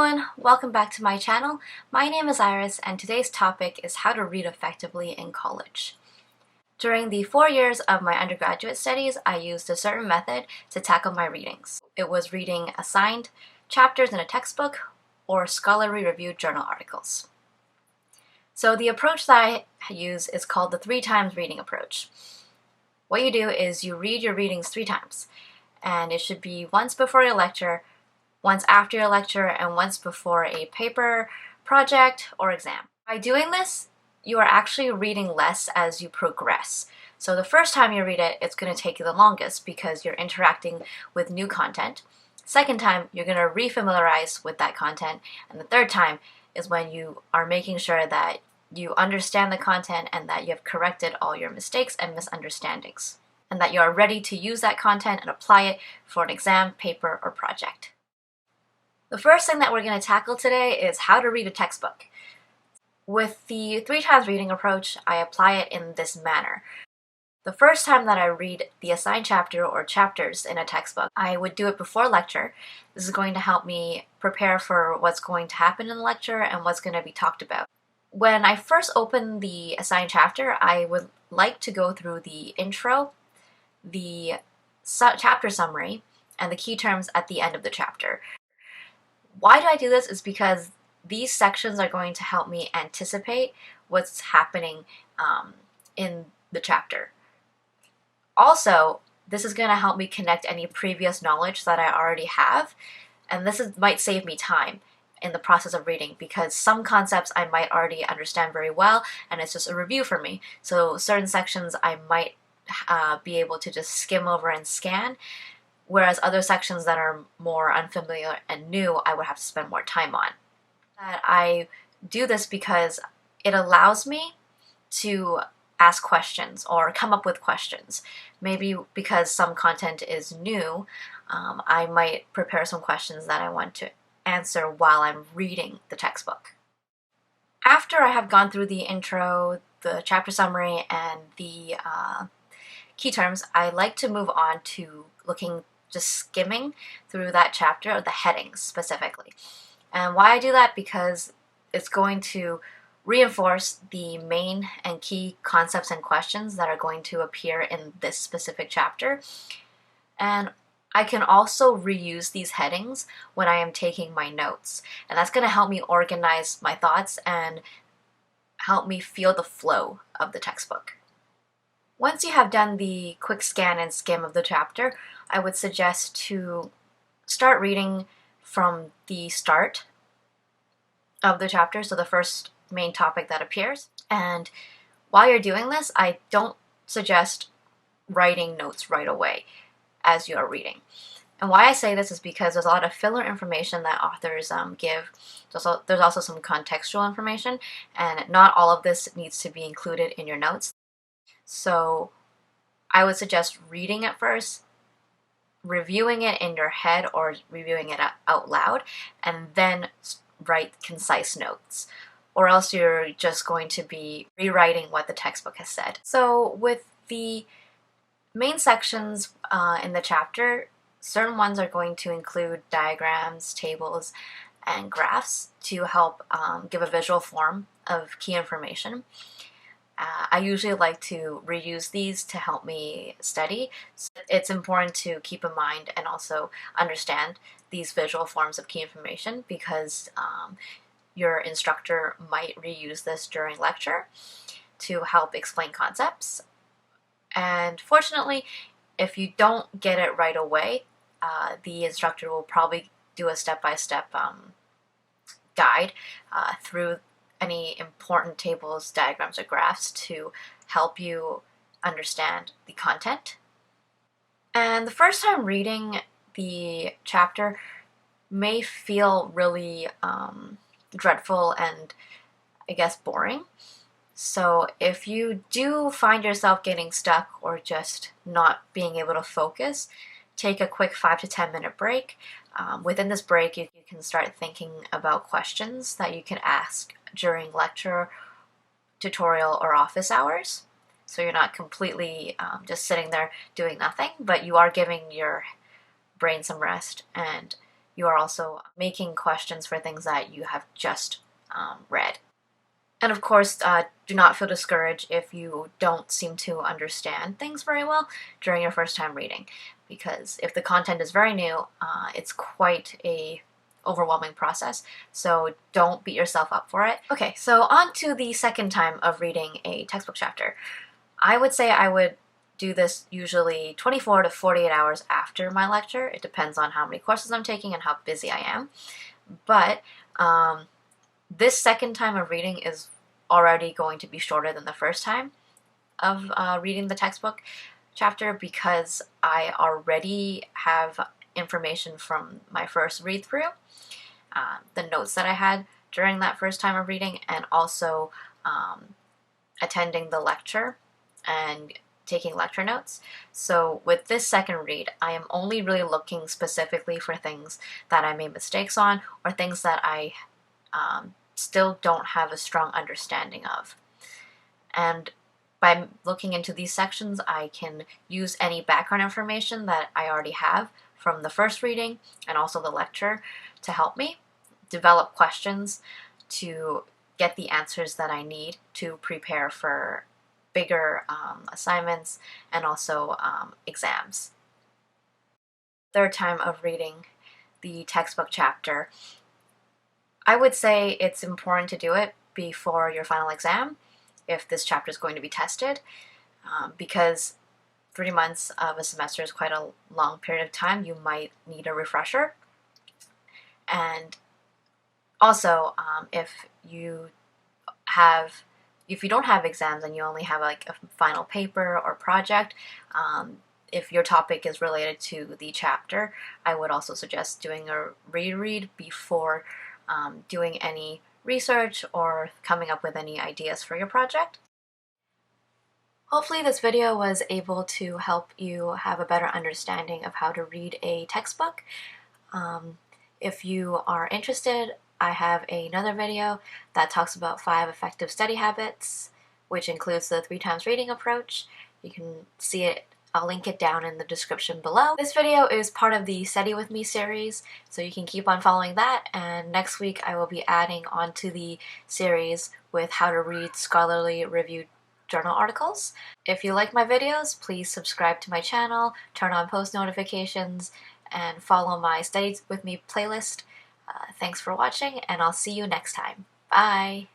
everyone, welcome back to my channel. My name is Iris and today's topic is how to read effectively in college. During the 4 years of my undergraduate studies, I used a certain method to tackle my readings. It was reading assigned chapters in a textbook or scholarly reviewed journal articles. So the approach that I use is called the 3 times reading approach. What you do is you read your readings 3 times, and it should be once before your lecture, once after your lecture, and once before a paper, project, or exam. By doing this, you are actually reading less as you progress. So the first time you read it, it's going to take you the longest because you're interacting with new content. Second time, you're going to refamiliarize with that content. And the third time is when you are making sure that you understand the content and that you have corrected all your mistakes and misunderstandings, and that you are ready to use that content and apply it for an exam, paper, or project. The first thing that we're going to tackle today is how to read a textbook. With the 3 times reading approach, I apply it in this manner. The first time that I read the assigned chapter or chapters in a textbook, I would do it before lecture. This is going to help me prepare for what's going to happen in the lecture and what's going to be talked about. When I first open the assigned chapter, I would like to go through the intro, the chapter summary, and the key terms at the end of the chapter. Why do I do this is because these sections are going to help me anticipate what's happening in the chapter. Also, this is going to help me connect any previous knowledge that I already have, and might save me time in the process of reading because some concepts I might already understand very well and it's just a review for me. So certain sections I might be able to just skim over and scan, whereas other sections that are more unfamiliar and new I would have to spend more time on. I do this because it allows me to ask questions or come up with questions. Maybe because some content is new, I might prepare some questions that I want to answer while I'm reading the textbook. After I have gone through the intro, the chapter summary, and the key terms, I like to move on to just skimming through that chapter, or the headings specifically. And why I do that? Because it's going to reinforce the main and key concepts and questions that are going to appear in this specific chapter. And I can also reuse these headings when I am taking my notes. And that's going to help me organize my thoughts and help me feel the flow of the textbook. Once you have done the quick scan and skim of the chapter, I would suggest to start reading from the start of the chapter, so the first main topic that appears. And while you're doing this, I don't suggest writing notes right away as you are reading. And why I say this is because there's a lot of filler information that authors give. There's also some contextual information, and not all of this needs to be included in your notes. So I would suggest reading it first, reviewing it in your head or reviewing it out loud, and then write concise notes, or else you're just going to be rewriting what the textbook has said. So with the main sections in the chapter, certain ones are going to include diagrams, tables, and graphs to help give a visual form of key information. I usually like to reuse these to help me study. So it's important to keep in mind and also understand these visual forms of key information because your instructor might reuse this during lecture to help explain concepts. And fortunately, if you don't get it right away, the instructor will probably do a step-by-step guide through any important tables, diagrams, or graphs to help you understand the content. And the first time reading the chapter may feel really dreadful and, I guess, boring. So if you do find yourself getting stuck or just not being able to focus, take a quick 5 to 10 minute break. Within this break, you can start thinking about questions that you can ask during lecture, tutorial, or office hours. So you're not completely just sitting there doing nothing, but you are giving your brain some rest and you are also making questions for things that you have just read. And of course, do not feel discouraged if you don't seem to understand things very well during your first time reading, because if the content is very new, it's quite a overwhelming process, so don't beat yourself up for it. Okay, so on to the second time of reading a textbook chapter. I would say I would do this usually 24 to 48 hours after my lecture. It depends on how many courses I'm taking and how busy I am. But this second time of reading is already going to be shorter than the first time of reading the textbook chapter, because I already have information from my first read through, the notes that I had during that first time of reading, and also attending the lecture and taking lecture notes. So with this second read, I am only really looking specifically for things that I made mistakes on, or things that I still don't have a strong understanding of. And by looking into these sections, I can use any background information that I already have from the first reading and also the lecture to help me develop questions to get the answers that I need to prepare for bigger assignments and also exams. Third time of reading the textbook chapter, I would say it's important to do it before your final exam if this chapter is going to be tested, because 3 months of a semester is quite a long period of time. You might need a refresher. And also, if you don't have exams and you only have like a final paper or project, if your topic is related to the chapter, I would also suggest doing a reread before doing any research or coming up with any ideas for your project. Hopefully this video was able to help you have a better understanding of how to read a textbook. If you are interested, I have another video that talks about 5 effective study habits, which includes the 3 times reading approach. You can see it. I'll link it down in the description below. This video is part of the Study With Me series, so you can keep on following that, and next week I will be adding onto the series with how to read scholarly reviewed journal articles. If you like my videos, please subscribe to my channel, turn on post notifications, and follow my Study With Me playlist. Thanks for watching, and I'll see you next time. Bye!